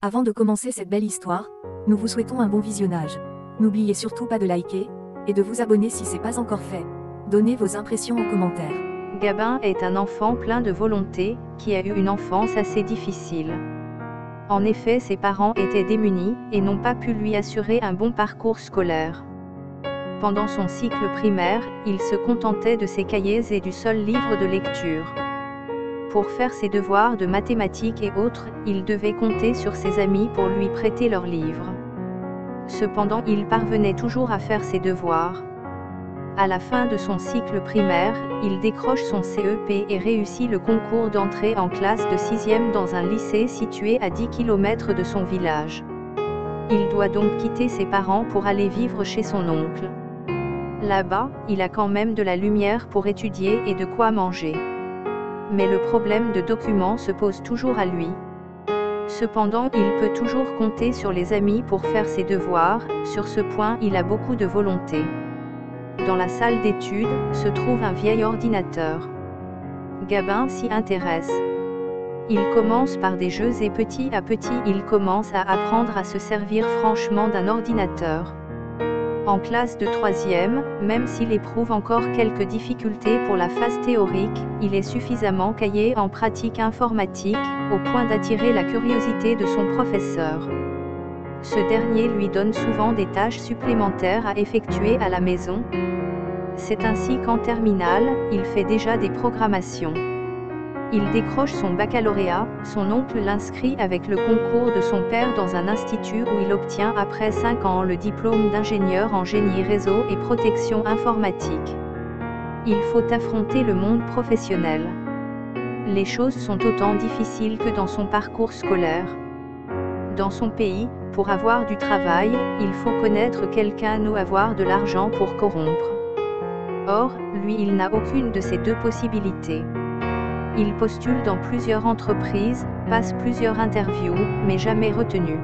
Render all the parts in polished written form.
Avant de commencer cette belle histoire, nous vous souhaitons un bon visionnage. N'oubliez surtout pas de liker, et de vous abonner si c'est pas encore fait. Donnez vos impressions en commentaire. Gabin est un enfant plein de volonté, qui a eu une enfance assez difficile. En effet, ses parents étaient démunis, et n'ont pas pu lui assurer un bon parcours scolaire. Pendant son cycle primaire, il se contentait de ses cahiers et du seul livre de lecture. Pour faire ses devoirs de mathématiques et autres, il devait compter sur ses amis pour lui prêter leurs livres. Cependant, il parvenait toujours à faire ses devoirs. À la fin de son cycle primaire, il décroche son CEP et réussit le concours d'entrée en classe de 6e dans un lycée situé à 10 km de son village. Il doit donc quitter ses parents pour aller vivre chez son oncle. Là-bas, il a quand même de la lumière pour étudier et de quoi manger. Mais le problème de documents se pose toujours à lui. Cependant, il peut toujours compter sur les amis pour faire ses devoirs, sur ce point il a beaucoup de volonté. Dans la salle d'études, se trouve un vieil ordinateur. Gabin s'y intéresse. Il commence par des jeux et petit à petit il commence à apprendre à se servir franchement d'un ordinateur. En classe de 3e, même s'il éprouve encore quelques difficultés pour la phase théorique, il est suffisamment caillé en pratique informatique, au point d'attirer la curiosité de son professeur. Ce dernier lui donne souvent des tâches supplémentaires à effectuer à la maison. C'est ainsi qu'en terminale, il fait déjà des programmations. Il décroche son baccalauréat, son oncle l'inscrit avec le concours de son père dans un institut où il obtient après 5 ans le diplôme d'ingénieur en génie réseau et protection informatique. Il faut affronter le monde professionnel. Les choses sont autant difficiles que dans son parcours scolaire. Dans son pays, pour avoir du travail, il faut connaître quelqu'un ou avoir de l'argent pour corrompre. Or, lui il n'a aucune de ces deux possibilités. Il postule dans plusieurs entreprises, passe plusieurs interviews, mais jamais retenu.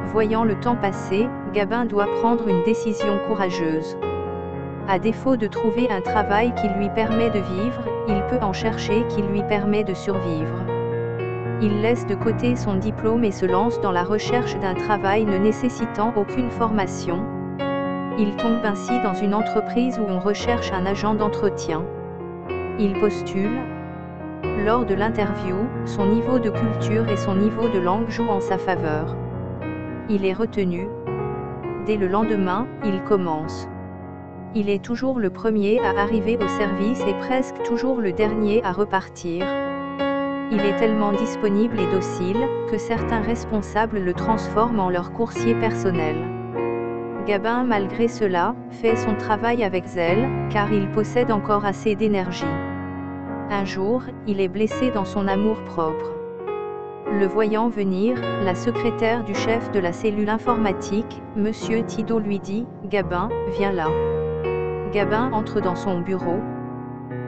Voyant le temps passer, Gabin doit prendre une décision courageuse. À défaut de trouver un travail qui lui permet de vivre, il peut en chercher qui lui permet de survivre. Il laisse de côté son diplôme et se lance dans la recherche d'un travail ne nécessitant aucune formation. Il tombe ainsi dans une entreprise où on recherche un agent d'entretien. Il postule. Lors de l'interview, son niveau de culture et son niveau de langue jouent en sa faveur. Il est retenu. Dès le lendemain, il commence. Il est toujours le premier à arriver au service et presque toujours le dernier à repartir. Il est tellement disponible et docile, que certains responsables le transforment en leur coursier personnel. Gabin, malgré cela, fait son travail avec zèle, car il possède encore assez d'énergie. Un jour, il est blessé dans son amour-propre. Le voyant venir, la secrétaire du chef de la cellule informatique, Monsieur Thibault lui dit « Gabin, viens là ». Gabin entre dans son bureau.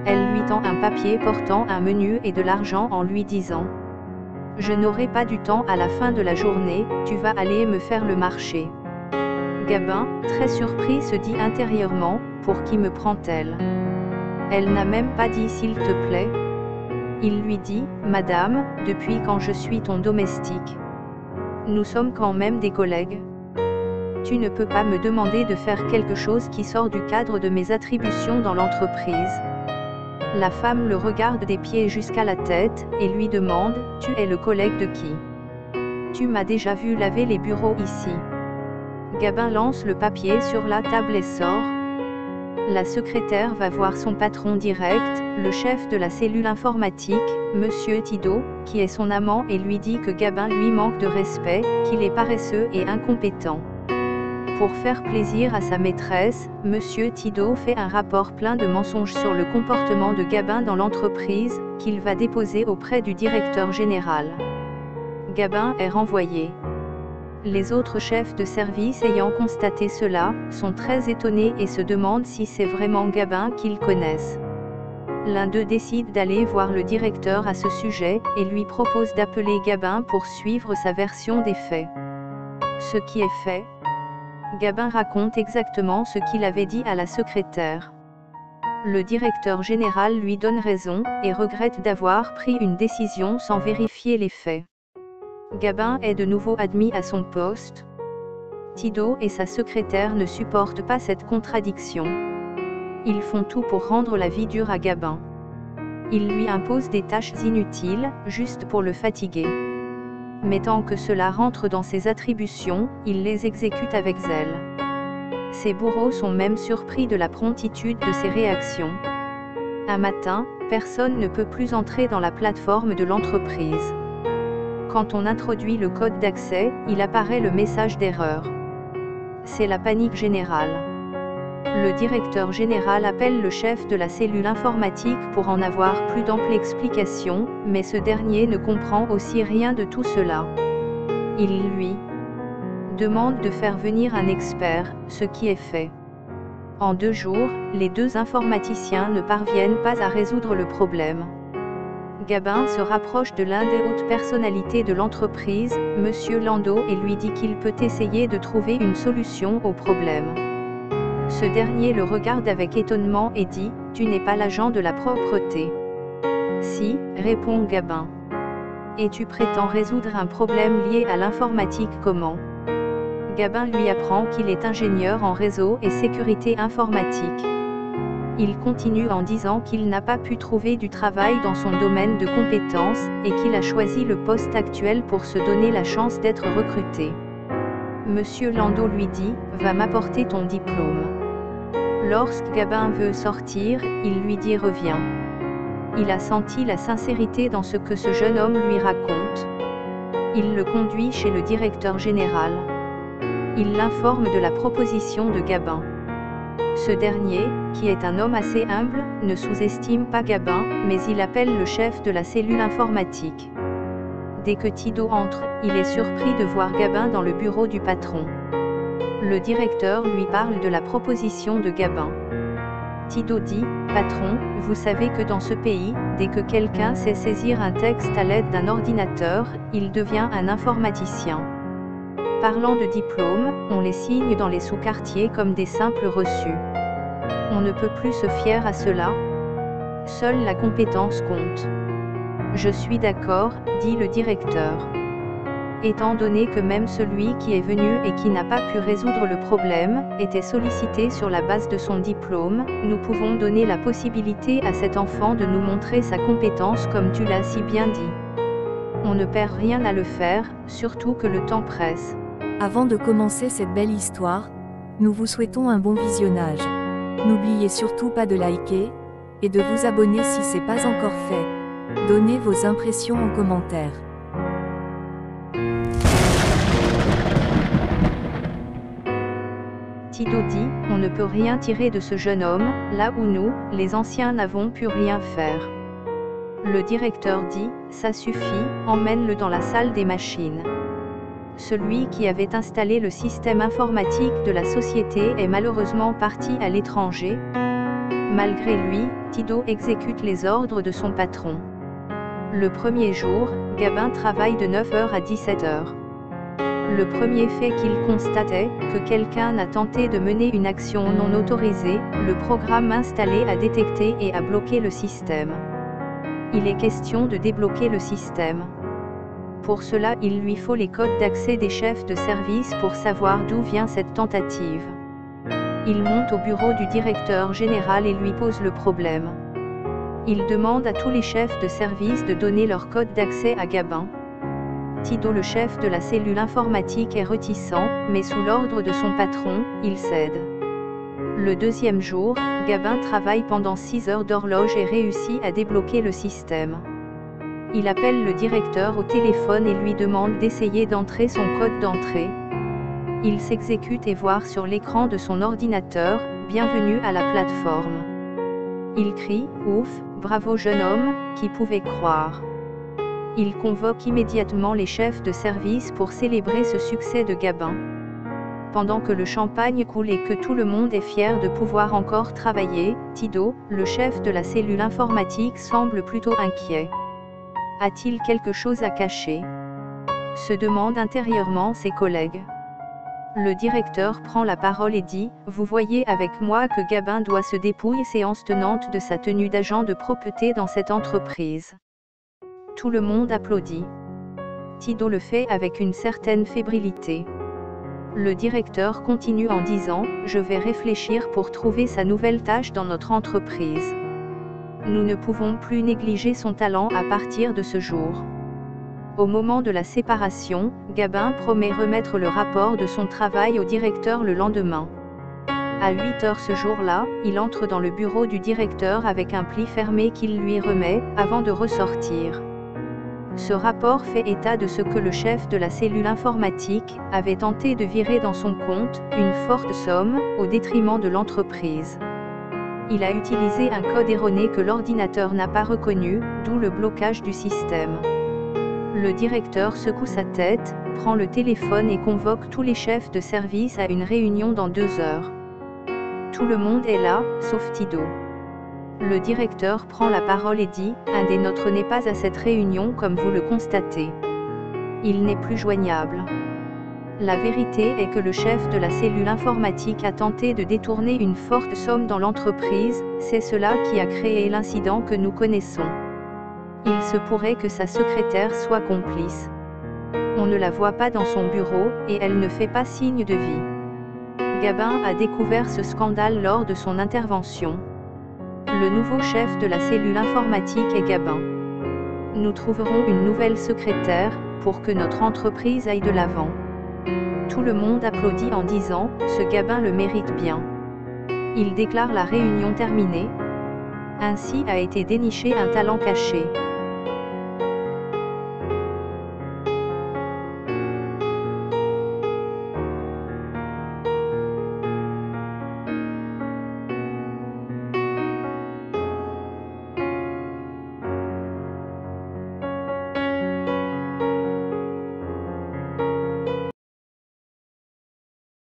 Elle lui tend un papier portant un menu et de l'argent en lui disant « Je n'aurai pas du temps à la fin de la journée, tu vas aller me faire le marché ». Gabin, très surpris, se dit intérieurement « Pour qui me prend-elle » Elle n'a même pas dit « s'il te plaît ». Il lui dit « Madame, depuis quand je suis ton domestique? Nous sommes quand même des collègues. Tu ne peux pas me demander de faire quelque chose qui sort du cadre de mes attributions dans l'entreprise. » La femme le regarde des pieds jusqu'à la tête, et lui demande « Tu es le collègue de qui? Tu m'as déjà vu laver les bureaux ici. » Gabin lance le papier sur la table et sort. La secrétaire va voir son patron direct, le chef de la cellule informatique, Monsieur Thibault, qui est son amant et lui dit que Gabin lui manque de respect, qu'il est paresseux et incompétent. Pour faire plaisir à sa maîtresse, Monsieur Thibault fait un rapport plein de mensonges sur le comportement de Gabin dans l'entreprise, qu'il va déposer auprès du directeur général. Gabin est renvoyé. Les autres chefs de service ayant constaté cela, sont très étonnés et se demandent si c'est vraiment Gabin qu'ils connaissent. L'un d'eux décide d'aller voir le directeur à ce sujet, et lui propose d'appeler Gabin pour suivre sa version des faits. Ce qui est fait. Gabin raconte exactement ce qu'il avait dit à la secrétaire. Le directeur général lui donne raison, et regrette d'avoir pris une décision sans vérifier les faits. Gabin est de nouveau admis à son poste. Thibaut et sa secrétaire ne supportent pas cette contradiction. Ils font tout pour rendre la vie dure à Gabin. Ils lui imposent des tâches inutiles, juste pour le fatiguer. Mais tant que cela rentre dans ses attributions, il les exécute avec zèle. Ses bourreaux sont même surpris de la promptitude de ses réactions. Un matin, personne ne peut plus entrer dans la plateforme de l'entreprise. Quand on introduit le code d'accès, il apparaît le message d'erreur. C'est la panique générale. Le directeur général appelle le chef de la cellule informatique pour en avoir plus d'ample explication, mais ce dernier ne comprend aussi rien de tout cela. Il lui demande de faire venir un expert, ce qui est fait. En 2 jours, les 2 informaticiens ne parviennent pas à résoudre le problème. Gabin se rapproche de l'un des hautes personnalités de l'entreprise, Monsieur Landau, et lui dit qu'il peut essayer de trouver une solution au problème. Ce dernier le regarde avec étonnement et dit « Tu n'es pas l'agent de la propreté ». « Si », répond Gabin. « Et tu prétends résoudre un problème lié à l'informatique comment ?» Gabin lui apprend qu'il est ingénieur en réseau et sécurité informatique. Il continue en disant qu'il n'a pas pu trouver du travail dans son domaine de compétences, et qu'il a choisi le poste actuel pour se donner la chance d'être recruté. Monsieur Landau lui dit « Va m'apporter ton diplôme ». Lorsque Gabin veut sortir, il lui dit « Reviens ». Il a senti la sincérité dans ce que ce jeune homme lui raconte. Il le conduit chez le directeur général. Il l'informe de la proposition de Gabin. Ce dernier, qui est un homme assez humble, ne sous-estime pas Gabin, mais il appelle le chef de la cellule informatique. Dès que Thibaut entre, il est surpris de voir Gabin dans le bureau du patron. Le directeur lui parle de la proposition de Gabin. Thibaut dit « Patron, vous savez que dans ce pays, dès que quelqu'un sait saisir un texte à l'aide d'un ordinateur, il devient un informaticien. Parlant de diplômes, on les signe dans les sous-quartiers comme des simples reçus. On ne peut plus se fier à cela. Seule la compétence compte. » Je suis d'accord, dit le directeur. Étant donné que même celui qui est venu et qui n'a pas pu résoudre le problème, était sollicité sur la base de son diplôme, nous pouvons donner la possibilité à cet enfant de nous montrer sa compétence comme tu l'as si bien dit. On ne perd rien à le faire, surtout que le temps presse. Avant de commencer cette belle histoire, nous vous souhaitons un bon visionnage. N'oubliez surtout pas de liker, et de vous abonner si ce n'est pas encore fait. Donnez vos impressions en commentaire. Thibaut dit, on ne peut rien tirer de ce jeune homme, là où nous, les anciens n'avons pu rien faire. Le directeur dit, ça suffit, emmène-le dans la salle des machines. Celui qui avait installé le système informatique de la société est malheureusement parti à l'étranger. Malgré lui, Thibaut exécute les ordres de son patron. Le premier jour, Gabin travaille de 9h à 17h. Le premier fait qu'il constatait, que quelqu'un a tenté de mener une action non autorisée, le programme installé a détecté et a bloqué le système. Il est question de débloquer le système. Pour cela, il lui faut les codes d'accès des chefs de service pour savoir d'où vient cette tentative. Il monte au bureau du directeur général et lui pose le problème. Il demande à tous les chefs de service de donner leur code d'accès à Gabin. Thibaut, le chef de la cellule informatique, est réticent, mais sous l'ordre de son patron, il cède. Le deuxième jour, Gabin travaille pendant 6 heures d'horloge et réussit à débloquer le système. Il appelle le directeur au téléphone et lui demande d'essayer d'entrer son code d'entrée. Il s'exécute et voit sur l'écran de son ordinateur « Bienvenue à la plateforme ». Il crie « Ouf, bravo jeune homme, qui pouvait croire ». Il convoque immédiatement les chefs de service pour célébrer ce succès de Gabin. Pendant que le champagne coule et que tout le monde est fier de pouvoir encore travailler, Thibaut, le chef de la cellule informatique, semble plutôt inquiet. A-t-il quelque chose à cacher? Se demandent intérieurement ses collègues. Le directeur prend la parole et dit, « Vous voyez avec moi que Gabin doit se dépouiller séance tenante de sa tenue d'agent de propreté dans cette entreprise. » Tout le monde applaudit. Thibault le fait avec une certaine fébrilité. Le directeur continue en disant « Je vais réfléchir pour trouver sa nouvelle tâche dans notre entreprise. Nous ne pouvons plus négliger son talent à partir de ce jour. » Au moment de la séparation, Gabin promet remettre le rapport de son travail au directeur le lendemain. À 8 heures ce jour-là, il entre dans le bureau du directeur avec un pli fermé qu'il lui remet, avant de ressortir. Ce rapport fait état de ce que le chef de la cellule informatique avait tenté de virer dans son compte, une forte somme, au détriment de l'entreprise. Il a utilisé un code erroné que l'ordinateur n'a pas reconnu, d'où le blocage du système. Le directeur secoue sa tête, prend le téléphone et convoque tous les chefs de service à une réunion dans 2 heures. Tout le monde est là, sauf Thibault. Le directeur prend la parole et dit « Un des nôtres n'est pas à cette réunion comme vous le constatez. Il n'est plus joignable. La vérité est que le chef de la cellule informatique a tenté de détourner une forte somme dans l'entreprise, c'est cela qui a créé l'incident que nous connaissons. Il se pourrait que sa secrétaire soit complice. On ne la voit pas dans son bureau, et elle ne fait pas signe de vie. » Gabin a découvert ce scandale lors de son intervention. Le nouveau chef de la cellule informatique est Gabin. Nous trouverons une nouvelle secrétaire, pour que notre entreprise aille de l'avant. Tout le monde applaudit en disant « Ce Gabin le mérite bien ». Il déclare la réunion terminée. Ainsi a été déniché un talent caché.